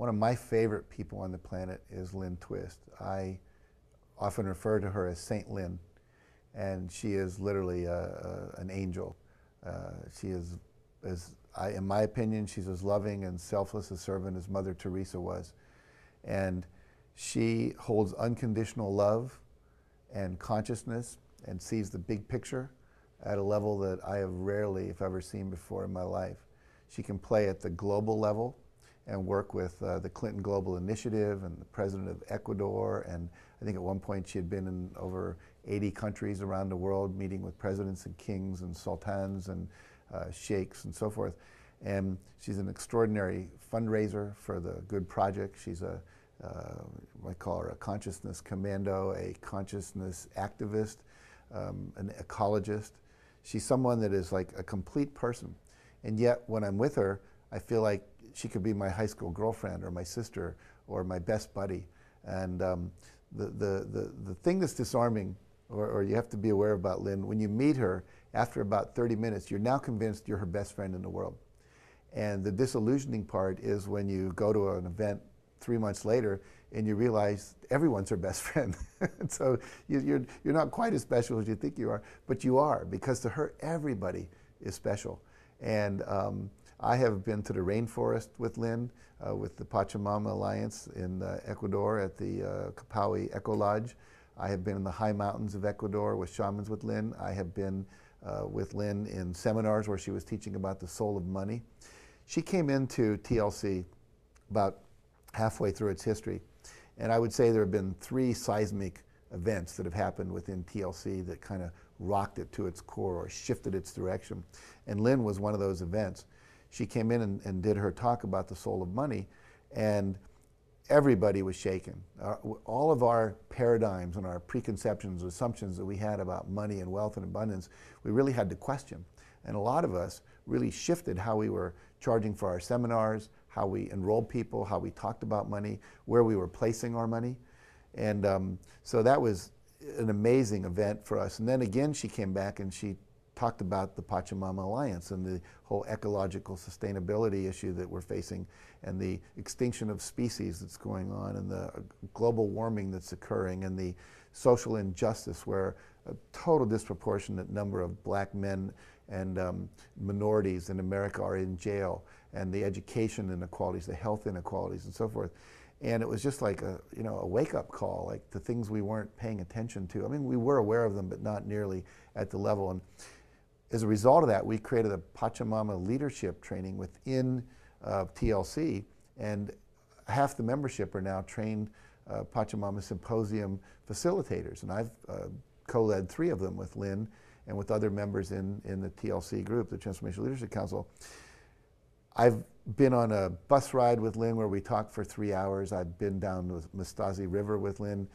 One of my favorite people on the planet is Lynn Twist. I often refer to her as Saint Lynn, and she is literally an angel. She is, in my opinion, she's as loving and selfless a servant as Mother Teresa was. And she holds unconditional love and consciousness and sees the big picture at a level that I have rarely, if ever, seen before in my life. She can play at the global level and work with the Clinton Global Initiative and the president of Ecuador, and I think at one point she had been in over 80 countries around the world meeting with presidents and kings and sultans and sheikhs and so forth. And she's an extraordinary fundraiser for the good project. She's I call her a consciousness commando, a consciousness activist, an ecologist. She's someone that is like a complete person. And yet when I'm with her, I feel like she could be my high school girlfriend or my sister or my best buddy. And the thing that's disarming, or you have to be aware about Lynn, when you meet her, after about 30 minutes, you're now convinced you're her best friend in the world. And the disillusioning part is when you go to an event 3 months later and you realize everyone's her best friend. So you're not quite as special as you think you are, but you are, because to her, everybody is special. And I have been to the rainforest with Lynn, with the Pachamama Alliance in Ecuador at the Capaui Eco Lodge. I have been in the high mountains of Ecuador with shamans with Lynn. I have been with Lynn in seminars where she was teaching about the soul of money. She came into TLC about halfway through its history, and I would say there have been 3 seismic events that have happened within TLC that kind of rocked it to its core or shifted its direction. And Lynn was one of those events. She came in and did her talk about the soul of money, and everybody was shaken. All of our paradigms and our preconceptions, assumptions that we had about money and wealth and abundance, we really had to question. And a lot of us really shifted how we were charging for our seminars, how we enrolled people, how we talked about money, where we were placing our money. And so that was an amazing event for us. And then again, she came back and she talked about the Pachamama Alliance and the whole ecological sustainability issue that we're facing, and the extinction of species that's going on, and the global warming that's occurring, and the social injustice where a total disproportionate number of black men and minorities in America are in jail, and the education inequalities, the health inequalities, and so forth. And it was just like a wake-up call, like the things we weren't paying attention to. I mean, we were aware of them, but not nearly at the level. And as a result of that, we created a Pachamama leadership training within TLC, and half the membership are now trained Pachamama Symposium facilitators. And I've co-led 3 of them with Lynn and with other members in the TLC group, the Transformational Leadership Council. I've been on a bus ride with Lynn where we talked for 3 hours. I've been down the Mastasi River with Lynn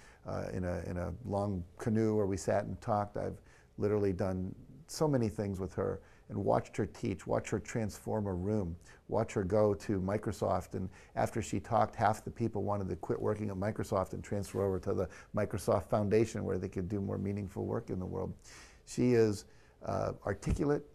in a long canoe where we sat and talked. I've literally done so many things with her and watched her teach, watch her transform a room, watch her go to Microsoft, and after she talked, half the people wanted to quit working at Microsoft and transfer over to the Microsoft Foundation where they could do more meaningful work in the world. She is articulate,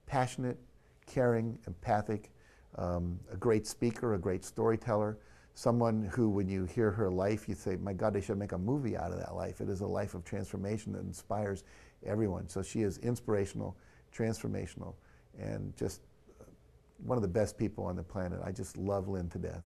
passionate, caring, empathic, a great speaker, a great storyteller, someone who, when you hear her life, you say, my God, they should make a movie out of that life. It is a life of transformation that inspires everyone. So she is inspirational, transformational, and just one of the best people on the planet. I just love Lynn to death.